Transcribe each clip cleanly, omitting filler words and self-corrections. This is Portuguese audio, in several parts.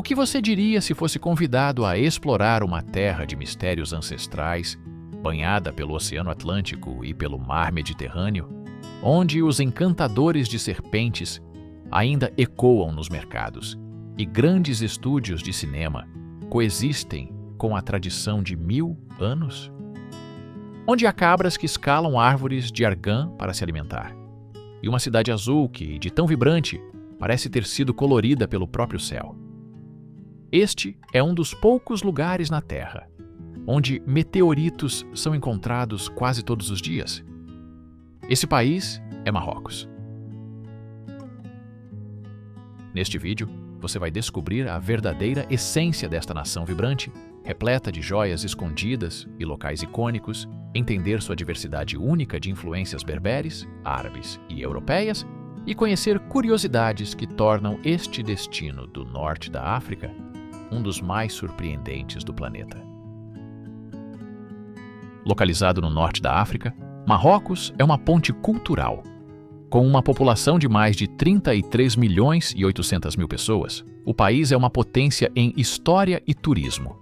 O que você diria se fosse convidado a explorar uma terra de mistérios ancestrais, banhada pelo Oceano Atlântico e pelo Mar Mediterrâneo, onde os encantadores de serpentes ainda ecoam nos mercados e grandes estúdios de cinema coexistem com a tradição de 1000 anos? Onde há cabras que escalam árvores de argã para se alimentar, e uma cidade azul que, de tão vibrante, parece ter sido colorida pelo próprio céu. Este é um dos poucos lugares na Terra onde meteoritos são encontrados quase todos os dias. Esse país é Marrocos. Neste vídeo, você vai descobrir a verdadeira essência desta nação vibrante, repleta de joias escondidas e locais icônicos, entender sua diversidade única de influências berberes, árabes e europeias, e conhecer curiosidades que tornam este destino do norte da África um dos mais surpreendentes do planeta. Localizado no norte da África, Marrocos é uma ponte cultural. Com uma população de mais de 33 milhões e 800 mil pessoas, o país é uma potência em história e turismo.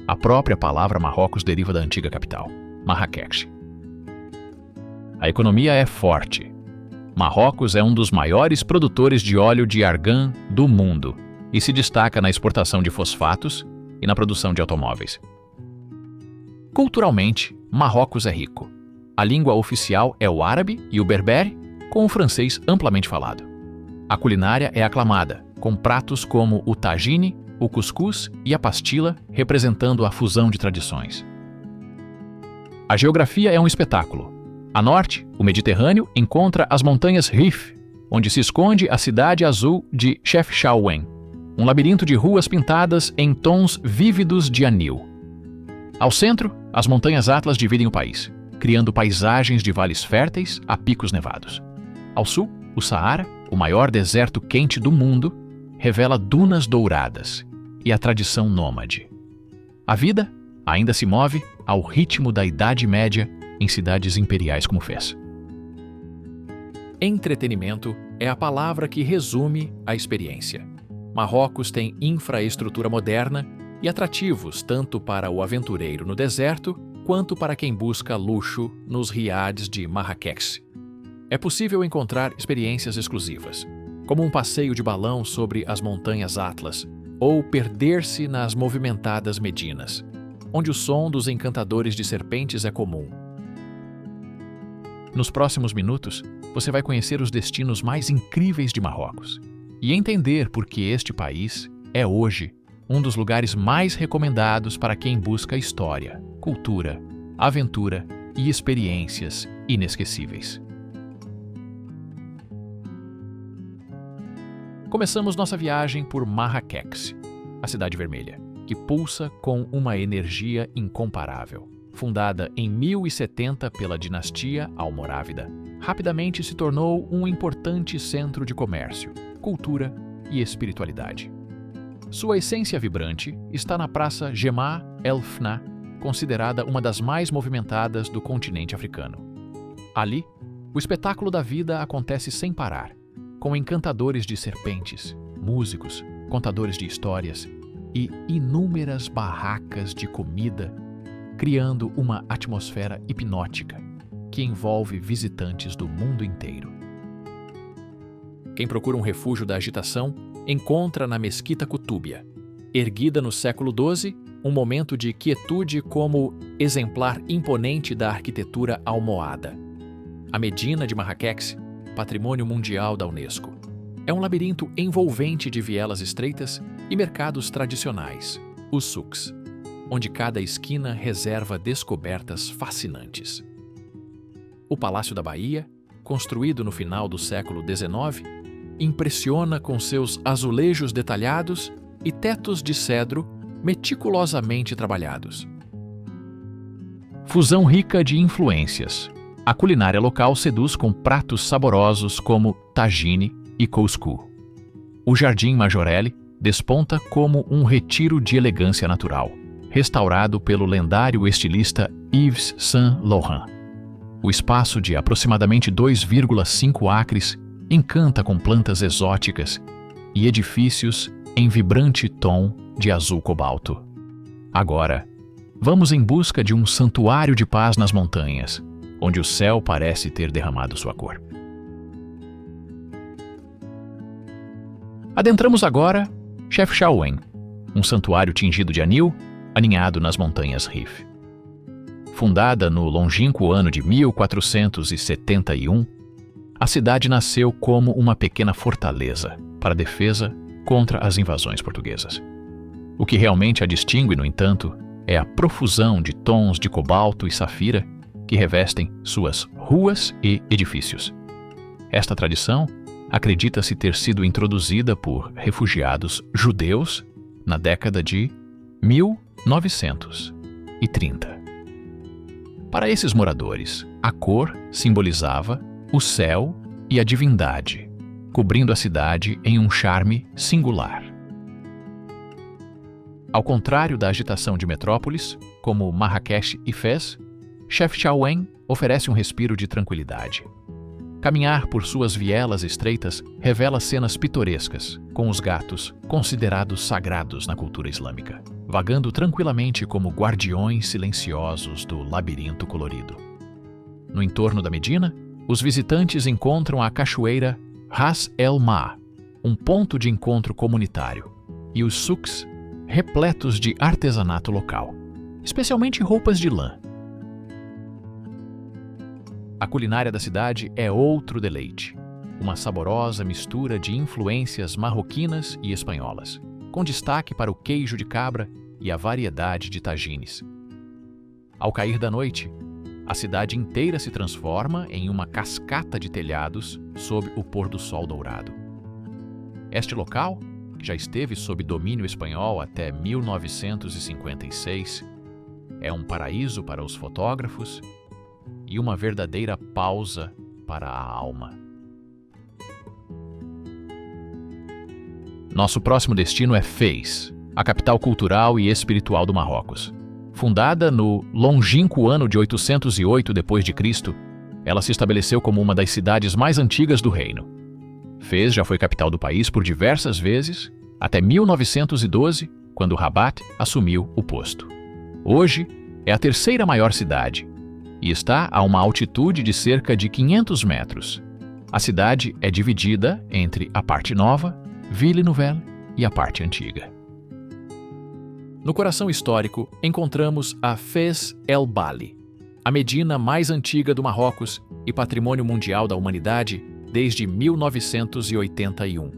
A própria palavra Marrocos deriva da antiga capital, Marrakech. A economia é forte. Marrocos é um dos maiores produtores de óleo de argã do mundo e se destaca na exportação de fosfatos e na produção de automóveis. Culturalmente, Marrocos é rico. A língua oficial é o árabe e o berbere, com o francês amplamente falado. A culinária é aclamada, com pratos como o tagine, o cuscuz e a pastila, representando a fusão de tradições. A geografia é um espetáculo. A norte, o Mediterrâneo encontra as montanhas Rif, onde se esconde a cidade azul de Chefchaouen, um labirinto de ruas pintadas em tons vívidos de anil. Ao centro, as montanhas Atlas dividem o país, criando paisagens de vales férteis a picos nevados. Ao sul, o Saara, o maior deserto quente do mundo, revela dunas douradas e a tradição nômade. A vida ainda se move ao ritmo da Idade Média em cidades imperiais como Fez. Entretenimento é a palavra que resume a experiência. Marrocos tem infraestrutura moderna e atrativos tanto para o aventureiro no deserto quanto para quem busca luxo nos riades de Marrakech. É possível encontrar experiências exclusivas, como um passeio de balão sobre as montanhas Atlas ou perder-se nas movimentadas Medinas, onde o som dos encantadores de serpentes é comum. Nos próximos minutos, você vai conhecer os destinos mais incríveis de Marrocos e entender por que este país é hoje um dos lugares mais recomendados para quem busca história, cultura, aventura e experiências inesquecíveis. Começamos nossa viagem por Marrakech, a Cidade Vermelha, que pulsa com uma energia incomparável. Fundada em 1070 pela dinastia almorávida, rapidamente se tornou um importante centro de comércio, cultura e espiritualidade. Sua essência vibrante está na Praça Jemaa El Fna, considerada uma das mais movimentadas do continente africano. Ali, o espetáculo da vida acontece sem parar, com encantadores de serpentes, músicos, contadores de histórias e inúmeras barracas de comida, criando uma atmosfera hipnótica que envolve visitantes do mundo inteiro. Quem procura um refúgio da agitação encontra na Mesquita Cutúbia, erguida no século XII, um momento de quietude como exemplar imponente da arquitetura almohada. A Medina de Marrakech, Patrimônio Mundial da Unesco, é um labirinto envolvente de vielas estreitas e mercados tradicionais, os souks, onde cada esquina reserva descobertas fascinantes. O Palácio da Bahia, construído no final do século XIX, impressiona com seus azulejos detalhados e tetos de cedro meticulosamente trabalhados. Fusão rica de influências. A culinária local seduz com pratos saborosos como tagine e couscous. O Jardim Majorelle desponta como um retiro de elegância natural, restaurado pelo lendário estilista Yves Saint Laurent. O espaço de aproximadamente 2,5 acres encanta com plantas exóticas e edifícios em vibrante tom de azul cobalto. Agora, vamos em busca de um santuário de paz nas montanhas, onde o céu parece ter derramado sua cor. Adentramos agora Chefchaouen, um santuário tingido de anil, aninhado nas montanhas Rif. Fundada no longínquo ano de 1471, a cidade nasceu como uma pequena fortaleza para defesa contra as invasões portuguesas. O que realmente a distingue, no entanto, é a profusão de tons de cobalto e safira que revestem suas ruas e edifícios. Esta tradição acredita-se ter sido introduzida por refugiados judeus na década de 1930. Para esses moradores, a cor simbolizava o céu e a divindade, cobrindo a cidade em um charme singular. Ao contrário da agitação de metrópoles, como Marrakech e Fez, Chefchaouen oferece um respiro de tranquilidade. Caminhar por suas vielas estreitas revela cenas pitorescas, com os gatos considerados sagrados na cultura islâmica, vagando tranquilamente como guardiões silenciosos do labirinto colorido. No entorno da Medina, os visitantes encontram a cachoeira Ras El Ma, um ponto de encontro comunitário, e os souks repletos de artesanato local, especialmente roupas de lã. A culinária da cidade é outro deleite, uma saborosa mistura de influências marroquinas e espanholas, com destaque para o queijo de cabra e a variedade de tagines. Ao cair da noite, a cidade inteira se transforma em uma cascata de telhados sob o pôr do sol dourado. Este local, que já esteve sob domínio espanhol até 1956, é um paraíso para os fotógrafos e uma verdadeira pausa para a alma. Nosso próximo destino é Fez, a capital cultural e espiritual do Marrocos. Fundada no longínquo ano de 808 d.C., ela se estabeleceu como uma das cidades mais antigas do reino. Fez já foi capital do país por diversas vezes, até 1912, quando Rabat assumiu o posto. Hoje, é a terceira maior cidade e está a uma altitude de cerca de 500 metros. A cidade é dividida entre a parte nova, Ville Nouvelle, e a parte antiga. No coração histórico, encontramos a Fez El Bali, a Medina mais antiga do Marrocos e patrimônio mundial da humanidade desde 1981.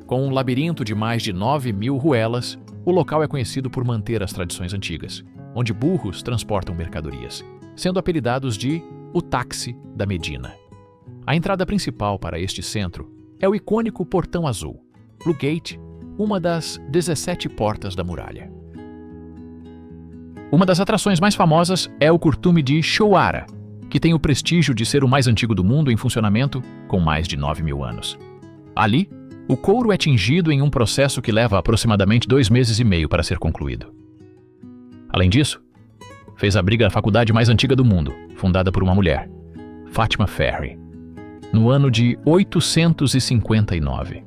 Com um labirinto de mais de 9.000 ruelas, o local é conhecido por manter as tradições antigas, onde burros transportam mercadorias, sendo apelidados de o táxi da Medina. A entrada principal para este centro é o icônico Portão Azul, Blue Gate, uma das 17 portas da muralha. Uma das atrações mais famosas é o Curtume de Chouara, que tem o prestígio de ser o mais antigo do mundo em funcionamento, com mais de 9.000 anos. Ali, o couro é tingido em um processo que leva aproximadamente 2 meses e meio para ser concluído. Além disso, Fez abriga a faculdade mais antiga do mundo, fundada por uma mulher, Fátima Ferry, no ano de 859.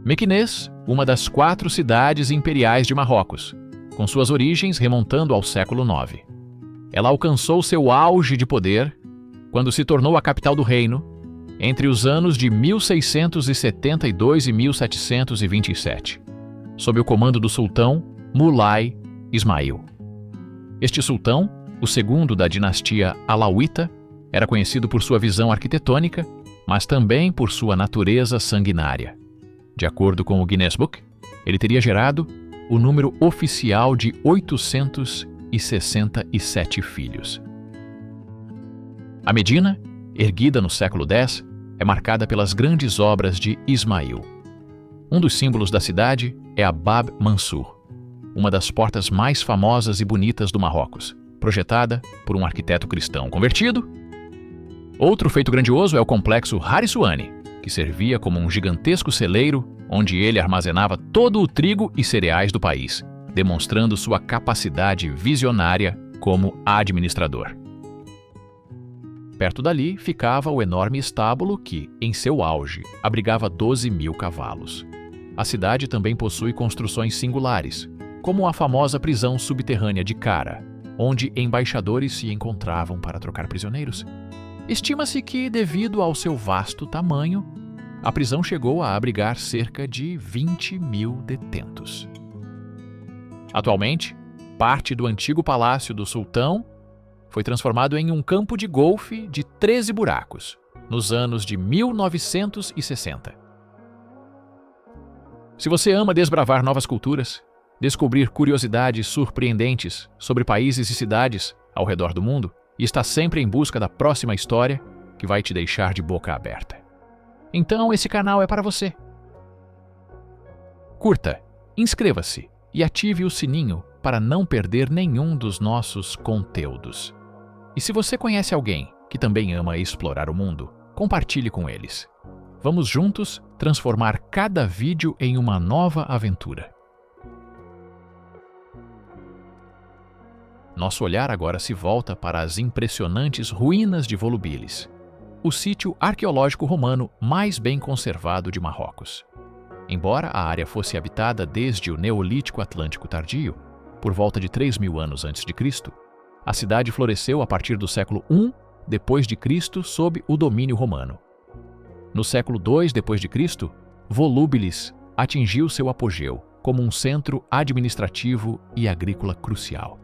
Mequinez, uma das 4 cidades imperiais de Marrocos, com suas origens remontando ao século IX. Ela alcançou seu auge de poder quando se tornou a capital do reino entre os anos de 1672 e 1727, sob o comando do sultão Moulay Ismail. Este sultão, o segundo da dinastia Alauíta, era conhecido por sua visão arquitetônica, mas também por sua natureza sanguinária. De acordo com o Guinness Book, ele teria gerado o número oficial de 867 filhos. A Medina, erguida no século X, é marcada pelas grandes obras de Ismail. Um dos símbolos da cidade é a Bab Mansur, uma das portas mais famosas e bonitas do Marrocos, projetada por um arquiteto cristão convertido. Outro feito grandioso é o complexo Harisouane, que servia como um gigantesco celeiro onde ele armazenava todo o trigo e cereais do país, demonstrando sua capacidade visionária como administrador. Perto dali ficava o enorme estábulo que, em seu auge, abrigava 12.000 cavalos. A cidade também possui construções singulares, como a famosa prisão subterrânea de Cara, onde embaixadores se encontravam para trocar prisioneiros. Estima-se que, devido ao seu vasto tamanho, a prisão chegou a abrigar cerca de 20 mil detentos. Atualmente, parte do antigo palácio do sultão foi transformado em um campo de golfe de 13 buracos, nos anos de 1960. Se você ama desbravar novas culturas, descobrir curiosidades surpreendentes sobre países e cidades ao redor do mundo e está sempre em busca da próxima história que vai te deixar de boca aberta, então esse canal é para você. Curta, inscreva-se e ative o sininho para não perder nenhum dos nossos conteúdos. E se você conhece alguém que também ama explorar o mundo, compartilhe com eles. Vamos juntos transformar cada vídeo em uma nova aventura. Nosso olhar agora se volta para as impressionantes ruínas de Volubilis, o sítio arqueológico romano mais bem conservado de Marrocos. Embora a área fosse habitada desde o Neolítico Atlântico Tardio, por volta de 3.000 anos antes de Cristo, a cidade floresceu a partir do século I depois de Cristo sob o domínio romano. No século II depois de Cristo, Volubilis atingiu seu apogeu como um centro administrativo e agrícola crucial.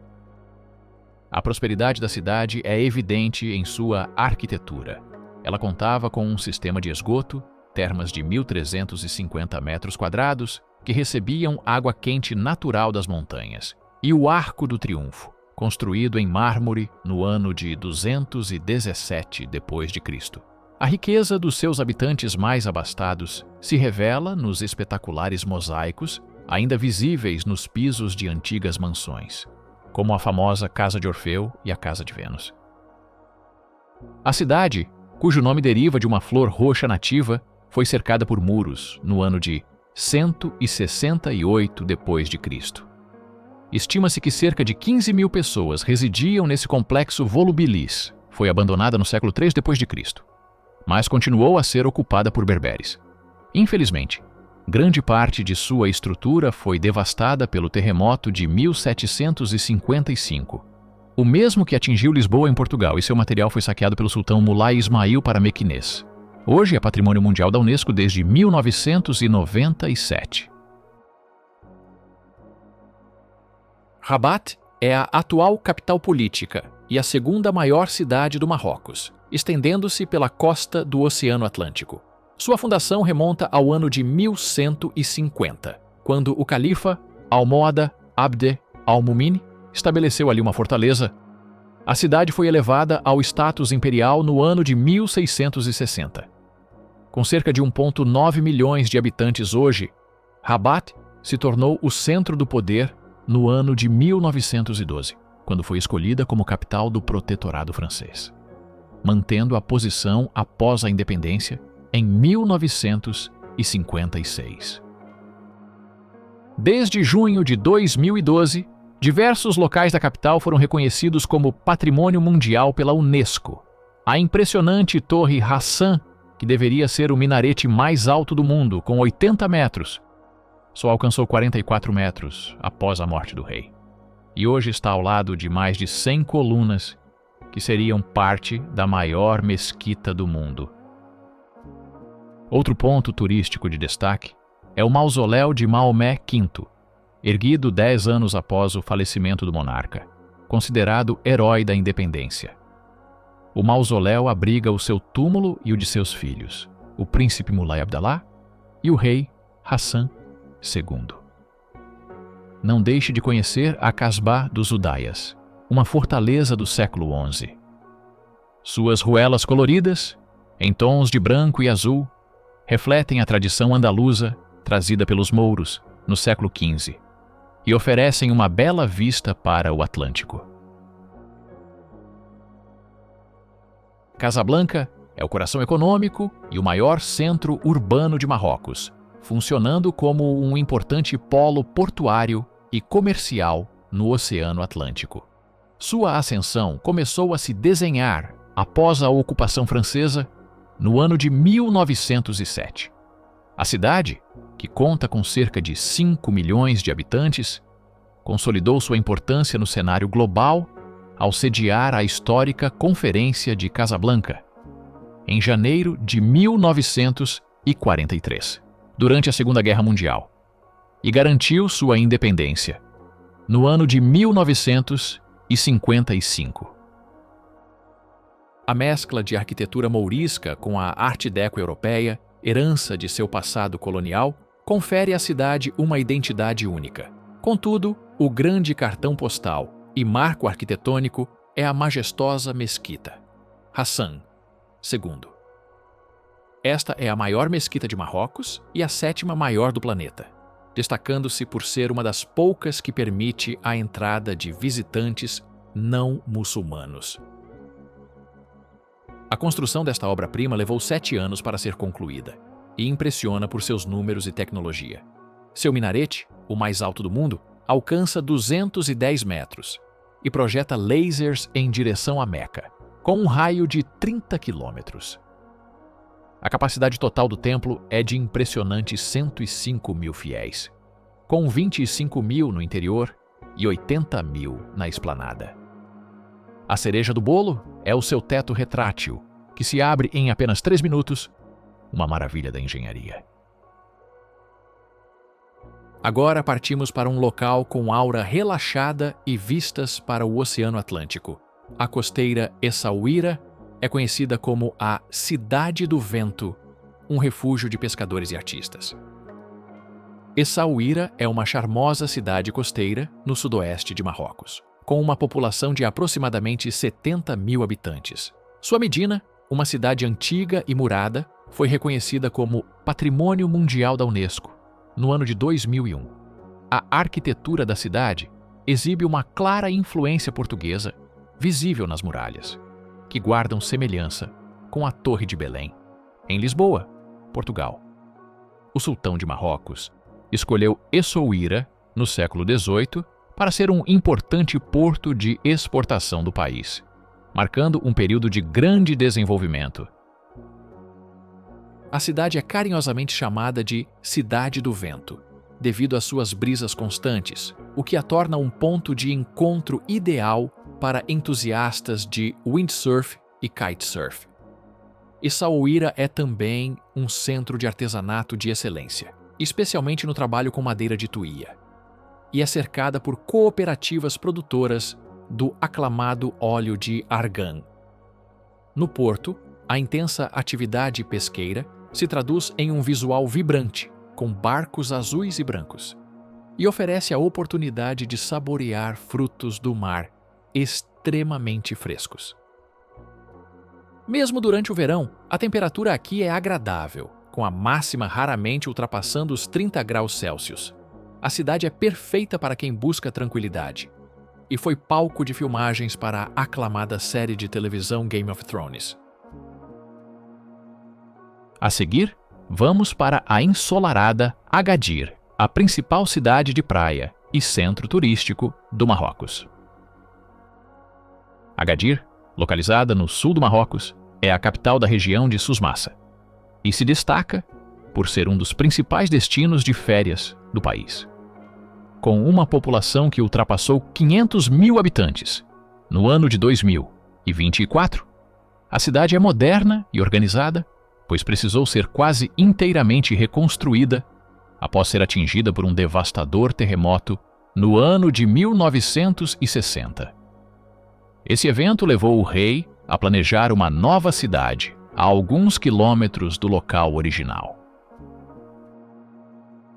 A prosperidade da cidade é evidente em sua arquitetura. Ela contava com um sistema de esgoto, termas de 1.350 metros quadrados, que recebiam água quente natural das montanhas, e o Arco do Triunfo, construído em mármore no ano de 217 depois de Cristo. A riqueza dos seus habitantes mais abastados se revela nos espetaculares mosaicos ainda visíveis nos pisos de antigas mansões, como a famosa Casa de Orfeu e a Casa de Vênus. A cidade, cujo nome deriva de uma flor roxa nativa, foi cercada por muros no ano de 168 depois de Cristo. Estima-se que cerca de 15.000 pessoas residiam nesse complexo Volubilis. Foi abandonada no século III depois de Cristo, mas continuou a ser ocupada por berberes. Infelizmente, grande parte de sua estrutura foi devastada pelo terremoto de 1755, o mesmo que atingiu Lisboa em Portugal, e seu material foi saqueado pelo sultão Mulay Ismail para Mequinez. Hoje é Patrimônio Mundial da Unesco desde 1997. Rabat é a atual capital política e a segunda maior cidade do Marrocos, estendendo-se pela costa do Oceano Atlântico. Sua fundação remonta ao ano de 1150, quando o califa Almohada Abd al-Mumin estabeleceu ali uma fortaleza. A cidade foi elevada ao status imperial no ano de 1660. Com cerca de 1,9 milhões de habitantes hoje, Rabat se tornou o centro do poder no ano de 1912, quando foi escolhida como capital do protetorado francês, mantendo a posição após a independência em 1956. Desde junho de 2012, diversos locais da capital foram reconhecidos como Patrimônio Mundial pela Unesco. A impressionante Torre Hassan, que deveria ser o minarete mais alto do mundo, com 80 metros, só alcançou 44 metros após a morte do rei. E hoje está ao lado de mais de 100 colunas que seriam parte da maior mesquita do mundo. Outro ponto turístico de destaque é o mausoléu de Maomé V, erguido 10 anos após o falecimento do monarca, considerado herói da independência. O mausoléu abriga o seu túmulo e o de seus filhos, o príncipe Mulay Abdallah e o rei Hassan II. Não deixe de conhecer a Casbah dos Udaias, uma fortaleza do século XI. Suas ruelas coloridas, em tons de branco e azul, refletem a tradição andaluza trazida pelos mouros no século XV e oferecem uma bela vista para o Atlântico. Casablanca é o coração econômico e o maior centro urbano de Marrocos, funcionando como um importante polo portuário e comercial no Oceano Atlântico. Sua ascensão começou a se desenhar após a ocupação francesa no ano de 1907. A cidade que conta com cerca de 5 milhões de habitantes, consolidou sua importância no cenário global ao sediar a histórica Conferência de Casablanca, em janeiro de 1943, durante a Segunda Guerra Mundial, e garantiu sua independência no ano de 1955. A mescla de arquitetura mourisca com a Arte Deco europeia, herança de seu passado colonial, confere à cidade uma identidade única. Contudo, o grande cartão postal e marco arquitetônico é a majestosa mesquita Hassan II. Esta é a maior mesquita de Marrocos e a 7ª maior do planeta, destacando-se por ser uma das poucas que permite a entrada de visitantes não muçulmanos. A construção desta obra-prima levou 7 anos para ser concluída e impressiona por seus números e tecnologia. Seu minarete, o mais alto do mundo, alcança 210 metros e projeta lasers em direção a Meca, com um raio de 30 quilômetros. A capacidade total do templo é de impressionantes 105 mil fiéis, com 25 mil no interior e 80 mil na esplanada. A cereja do bolo é o seu teto retrátil, que se abre em apenas 3 minutos, uma maravilha da engenharia. Agora partimos para um local com aura relaxada e vistas para o Oceano Atlântico. A costeira Essaouira é conhecida como a Cidade do Vento, um refúgio de pescadores e artistas. Essaouira é uma charmosa cidade costeira no sudoeste de Marrocos, com uma população de aproximadamente 70 mil habitantes. Sua Medina, uma cidade antiga e murada, foi reconhecida como Patrimônio Mundial da Unesco no ano de 2001. A arquitetura da cidade exibe uma clara influência portuguesa, visível nas muralhas, que guardam semelhança com a Torre de Belém, em Lisboa, Portugal. O sultão de Marrocos escolheu Essaouira, no século XVIII, para ser um importante porto de exportação do país, marcando um período de grande desenvolvimento. A cidade é carinhosamente chamada de Cidade do Vento, devido às suas brisas constantes, o que a torna um ponto de encontro ideal para entusiastas de windsurf e kitesurf. Essaouira é também um centro de artesanato de excelência, especialmente no trabalho com madeira de tuia, e é cercada por cooperativas produtoras do aclamado óleo de argan. No porto, a intensa atividade pesqueira se traduz em um visual vibrante, com barcos azuis e brancos, e oferece a oportunidade de saborear frutos do mar extremamente frescos. Mesmo durante o verão, a temperatura aqui é agradável, com a máxima raramente ultrapassando os 30 graus Celsius. A cidade é perfeita para quem busca tranquilidade, e foi palco de filmagens para a aclamada série de televisão Game of Thrones. A seguir, vamos para a ensolarada Agadir, a principal cidade de praia e centro turístico do Marrocos. Agadir, localizada no sul do Marrocos, é a capital da região de Souss-Massa e se destaca por ser um dos principais destinos de férias do país. Com uma população que ultrapassou 500 mil habitantes no ano de 2024, a cidade é moderna e organizada, pois precisou ser quase inteiramente reconstruída após ser atingida por um devastador terremoto no ano de 1960. Esse evento levou o rei a planejar uma nova cidade a alguns quilômetros do local original.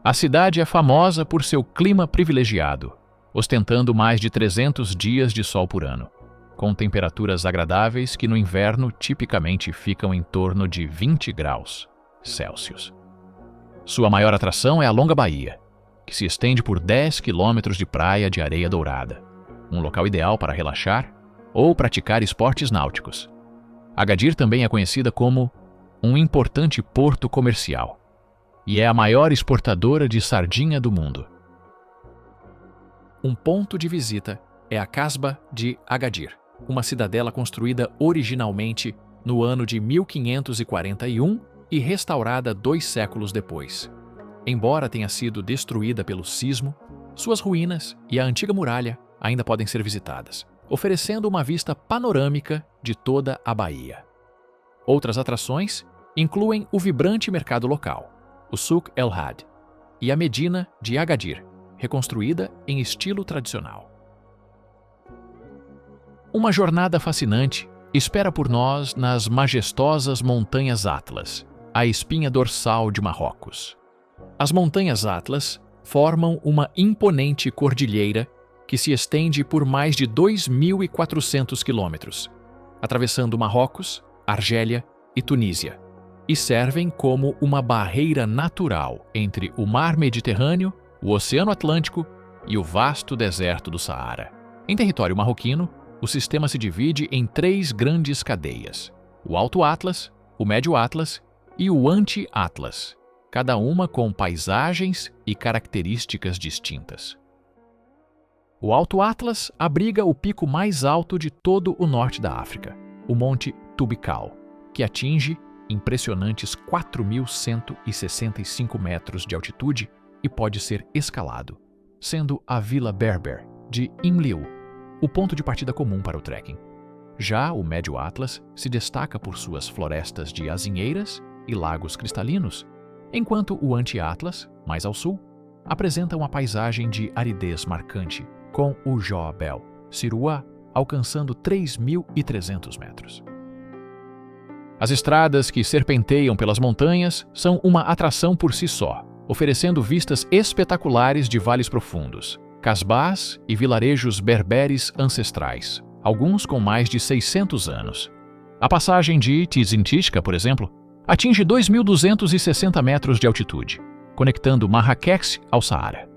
A cidade é famosa por seu clima privilegiado, ostentando mais de 300 dias de sol por ano, com temperaturas agradáveis que no inverno tipicamente ficam em torno de 20 graus Celsius. Sua maior atração é a Longa Baía, que se estende por 10 quilômetros de praia de areia dourada, um local ideal para relaxar ou praticar esportes náuticos. Agadir também é conhecida como um importante porto comercial e é a maior exportadora de sardinha do mundo. Um ponto de visita é a Casbah de Agadir, uma cidadela construída originalmente no ano de 1541 e restaurada 2 séculos depois. Embora tenha sido destruída pelo sismo, suas ruínas e a antiga muralha ainda podem ser visitadas, oferecendo uma vista panorâmica de toda a Bahia. Outras atrações incluem o vibrante mercado local, o Souk El Had, e a Medina de Agadir, reconstruída em estilo tradicional. Uma jornada fascinante espera por nós nas majestosas Montanhas Atlas, a espinha dorsal de Marrocos. As Montanhas Atlas formam uma imponente cordilheira que se estende por mais de 2.400 quilômetros, atravessando Marrocos, Argélia e Tunísia, e servem como uma barreira natural entre o Mar Mediterrâneo, o Oceano Atlântico e o vasto deserto do Saara. Em território marroquino, o sistema se divide em 3 grandes cadeias: o Alto Atlas, o Médio Atlas e o Anti-Atlas, cada uma com paisagens e características distintas. O Alto Atlas abriga o pico mais alto de todo o norte da África, o Monte Tubikal, que atinge impressionantes 4.165 metros de altitude e pode ser escalado, sendo a Vila Berber de Imliu o ponto de partida comum para o trekking. Já o Médio Atlas se destaca por suas florestas de azinheiras e lagos cristalinos, enquanto o Anti-Atlas, mais ao sul, apresenta uma paisagem de aridez marcante, com o Jabal Siruá alcançando 3.300 metros. As estradas que serpenteiam pelas montanhas são uma atração por si só, oferecendo vistas espetaculares de vales profundos, casbás e vilarejos berberes ancestrais, alguns com mais de 600 anos. A passagem de Tizintishka, por exemplo, atinge 2.260 metros de altitude, conectando Marrakech ao Saara.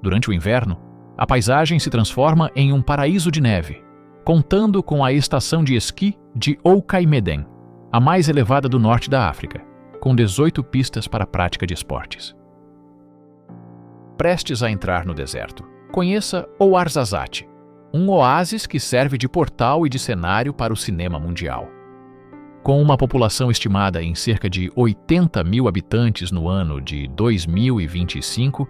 Durante o inverno, a paisagem se transforma em um paraíso de neve, contando com a estação de esqui de Oukaimeden, a mais elevada do norte da África, com 18 pistas para a prática de esportes. Prestes a entrar no deserto, conheça Ouarzazate, um oásis que serve de portal e de cenário para o cinema mundial. Com uma população estimada em cerca de 80 mil habitantes no ano de 2025,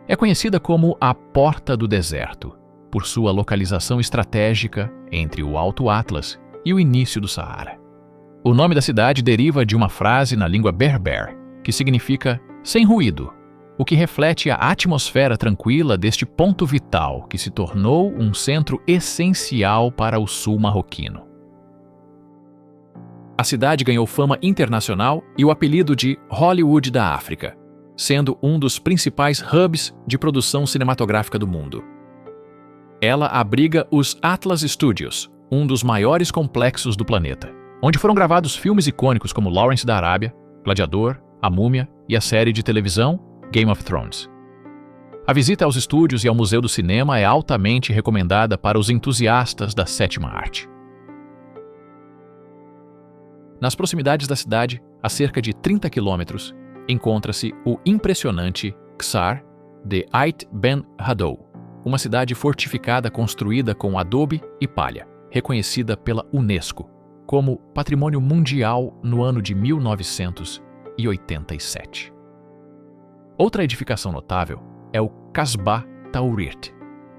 é conhecida como a Porta do Deserto, por sua localização estratégica entre o Alto Atlas e o início do Saara. O nome da cidade deriva de uma frase na língua berber, que significa sem ruído, o que reflete a atmosfera tranquila deste ponto vital que se tornou um centro essencial para o sul marroquino. A cidade ganhou fama internacional e o apelido de Hollywood da África, sendo um dos principais hubs de produção cinematográfica do mundo. Ela abriga os Atlas Studios, um dos maiores complexos do planeta, onde foram gravados filmes icônicos como Lawrence da Arábia, Gladiador, A Múmia e a série de televisão Game of Thrones. A visita aos estúdios e ao Museu do Cinema é altamente recomendada para os entusiastas da sétima arte. Nas proximidades da cidade, a cerca de 30 quilômetros, encontra-se o impressionante Ksar de Ait Ben Haddou, uma cidade fortificada construída com adobe e palha, reconhecida pela Unesco como Patrimônio Mundial no ano de 1987. Outra edificação notável é o Casbah Taurirt,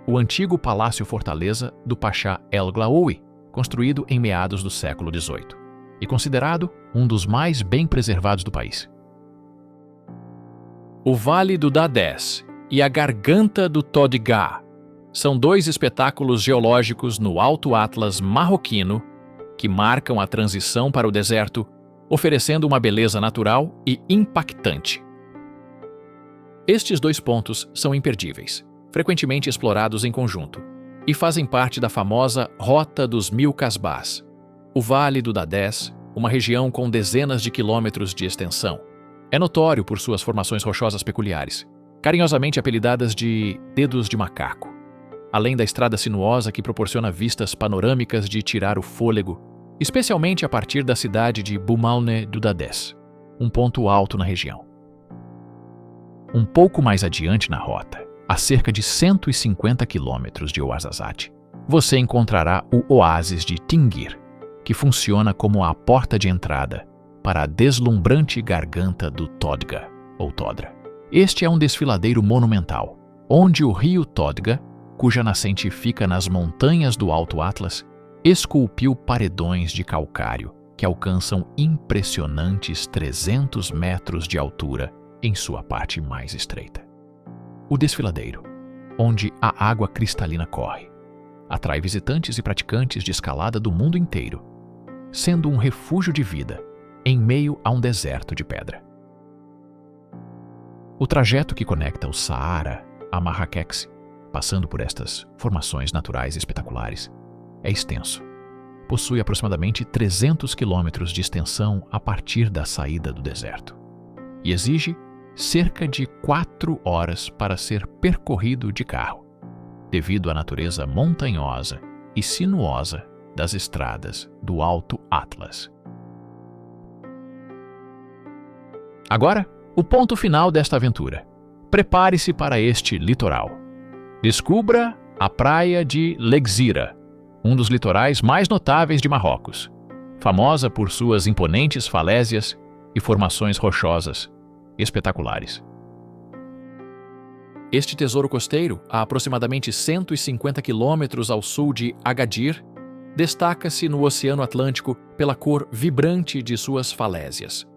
o antigo palácio-fortaleza do Pachá El Glaoui, construído em meados do século XVIII, e considerado um dos mais bem preservados do país. O Vale do Dadés e a Garganta do Todgha são 2 espetáculos geológicos no Alto Atlas marroquino que marcam a transição para o deserto, oferecendo uma beleza natural e impactante. Estes 2 pontos são imperdíveis, frequentemente explorados em conjunto, e fazem parte da famosa Rota dos 1000 Casbás, o Vale do Dadés, uma região com dezenas de quilômetros de extensão. É notório por suas formações rochosas peculiares, carinhosamente apelidadas de dedos de macaco, além da estrada sinuosa que proporciona vistas panorâmicas de tirar o fôlego, especialmente a partir da cidade de Boumalne do Dadés, um ponto alto na região. Um pouco mais adiante na rota, a cerca de 150 quilômetros de Ouarzazate, você encontrará o oásis de Tinguir, que funciona como a porta de entrada para a deslumbrante Garganta do Todgha, ou Todra. Este é um desfiladeiro monumental, onde o rio Todga, cuja nascente fica nas montanhas do Alto Atlas, esculpiu paredões de calcário que alcançam impressionantes 300 metros de altura em sua parte mais estreita. O desfiladeiro, onde a água cristalina corre, atrai visitantes e praticantes de escalada do mundo inteiro, sendo um refúgio de vida em meio a um deserto de pedra. O trajeto que conecta o Saara a Marrakech, passando por estas formações naturais espetaculares, é extenso. Possui aproximadamente 300 quilômetros de extensão a partir da saída do deserto e exige cerca de 4 horas para ser percorrido de carro, devido à natureza montanhosa e sinuosa das estradas do Alto Atlas. Agora, o ponto final desta aventura. Prepare-se para este litoral. Descubra a praia de Lexira, um dos litorais mais notáveis de Marrocos, famosa por suas imponentes falésias e formações rochosas espetaculares. Este tesouro costeiro, a aproximadamente 150 quilômetros ao sul de Agadir, destaca-se no Oceano Atlântico pela cor vibrante de suas falésias.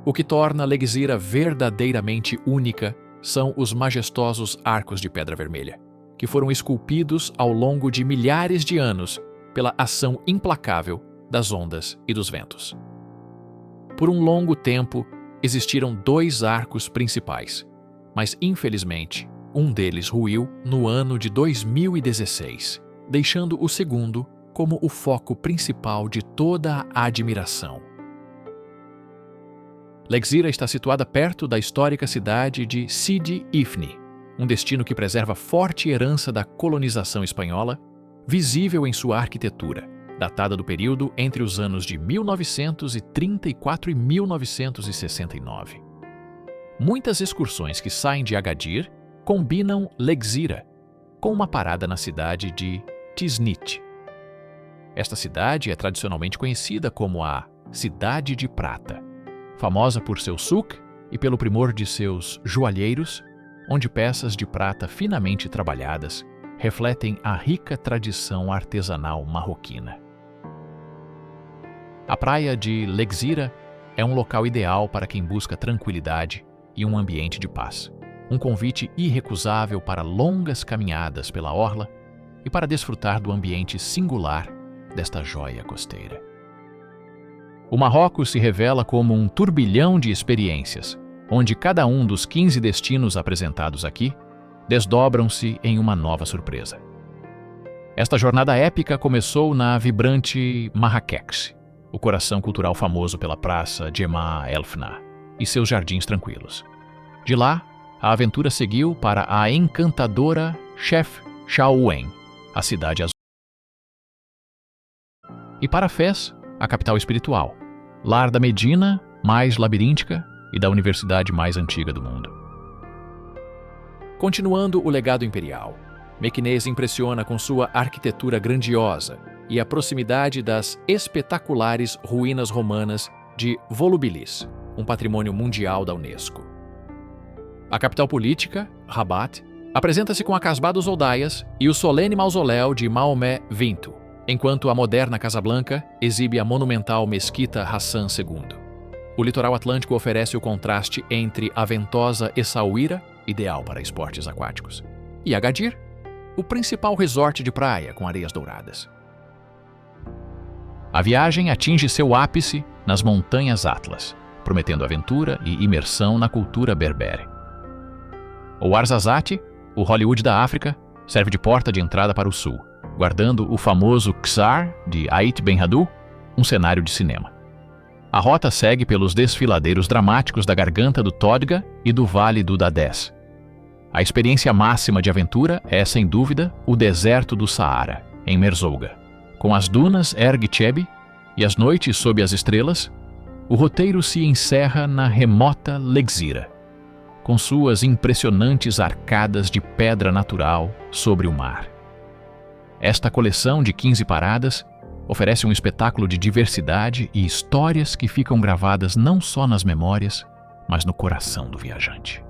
O que torna Lexira verdadeiramente única são os majestosos arcos de pedra vermelha, que foram esculpidos ao longo de milhares de anos pela ação implacável das ondas e dos ventos. Por um longo tempo, existiram 2 arcos principais, mas infelizmente, um deles ruiu no ano de 2016, deixando o segundo como o foco principal de toda a admiração. Lexira está situada perto da histórica cidade de Sidi Ifni, um destino que preserva forte herança da colonização espanhola, visível em sua arquitetura, datada do período entre os anos de 1934 e 1969. Muitas excursões que saem de Agadir combinam Lexira com uma parada na cidade de Tiznit. Esta cidade é tradicionalmente conhecida como a Cidade de Prata, famosa por seu souk e pelo primor de seus joalheiros, onde peças de prata finamente trabalhadas refletem a rica tradição artesanal marroquina. A praia de Lexira é um local ideal para quem busca tranquilidade e um ambiente de paz, um convite irrecusável para longas caminhadas pela orla e para desfrutar do ambiente singular desta joia costeira. O Marrocos se revela como um turbilhão de experiências, onde cada um dos 15 destinos apresentados aqui desdobram-se em uma nova surpresa. Esta jornada épica começou na vibrante Marrakech, o coração cultural famoso pela praça Jemaa El Fna e seus jardins tranquilos. De lá, a aventura seguiu para a encantadora Chefchaouen, a cidade azul, e para Fez, a capital espiritual, lar da Medina mais labiríntica e da universidade mais antiga do mundo. Continuando o legado imperial, Mequinez impressiona com sua arquitetura grandiosa e a proximidade das espetaculares ruínas romanas de Volubilis, um patrimônio mundial da Unesco. A capital política, Rabat, apresenta-se com a Casbah dos Oldaias e o solene mausoléu de Maomé V, enquanto a moderna Casablanca exibe a monumental Mesquita Hassan II. O litoral atlântico oferece o contraste entre a ventosa Essaouira, ideal para esportes aquáticos, e Agadir, o principal resort de praia com areias douradas. A viagem atinge seu ápice nas montanhas Atlas, prometendo aventura e imersão na cultura berbere. O Ouarzazate, o Hollywood da África, serve de porta de entrada para o sul, guardando o famoso Ksar de Ait Ben Haddou, um cenário de cinema. A rota segue pelos desfiladeiros dramáticos da Garganta do Todga e do Vale do Dadés. A experiência máxima de aventura é, sem dúvida, o deserto do Saara, em Merzouga. Com as dunas Erg Chebi e as noites sob as estrelas, o roteiro se encerra na remota Lexira, com suas impressionantes arcadas de pedra natural sobre o mar. Esta coleção de 15 paradas oferece um espetáculo de diversidade e histórias que ficam gravadas não só nas memórias, mas no coração do viajante.